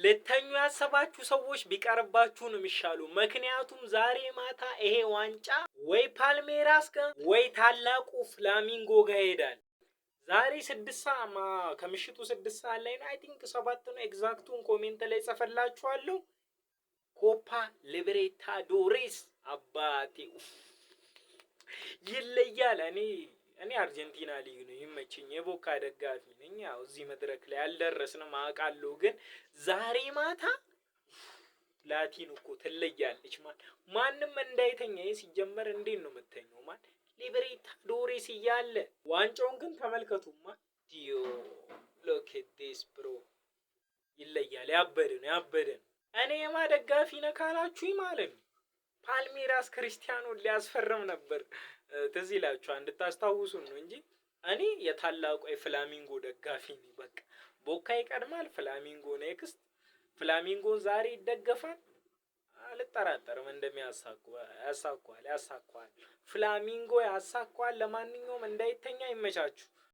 ልተኙ ያሰባችሁ ሰዎች ቢቀርባችሁ ነው የሚሻሉ። ምክንያቱም ዛሬ ማታ ይሄ ዋንጫ ወይ ፓልሜራስ ጋር ወይ ታላቁ ፍላሚንጎ ጋር ይሄዳል። ዛሬ 6 ሰዓት ከምሽቱ 6 ሰዓት ላይ ነው። አይ ቲንክ 7 ነው። ኤግዛክቱን ኮሜንት ላይ ጽፈላችኋለሁ። ኮፓ ሊበርታዶሬስ አባቴ ይለያል። እኔ አርጀንቲና ሊግ ነው ይመችኝ፣ የቦካ ደጋፊ ነኝ። ያው እዚህ መድረክ ላይ አልደረስንም አውቃለሁ፣ ግን ዛሬ ማታ ላቲን እኮ ትለያለች። ማንም እንዳይተኛ ሲጀመር እንዴት ነው የምተኘው? ሊበርታዶሬስ እያለ ዋንጫውን ግን ተመልከቱማ። ዲዮ ሎክ አት ዲስ ብሮ ይለያል። ያበደ ነው። እኔ የማ ደጋፊ ነህ ካላችሁኝ ማለት ነው ፓልሜራስ ክርስቲያኖን ሊያስፈርም ነበር። ትዝ ይላችኋል እንድታስታውሱን ነው እንጂ እኔ የታላቁ የፍላሚንጎ ደጋፊ ነኝ። በቃ ቦካ ይቀድማል፣ ፍላሚንጎ ኔክስት። ፍላሚንጎን ዛሬ ይደገፋል አልጠራጠርም ያሳኳል። ፍላሚንጎ ያሳኳል። ለማንኛውም እንዳይተኛ ይመቻችሁ።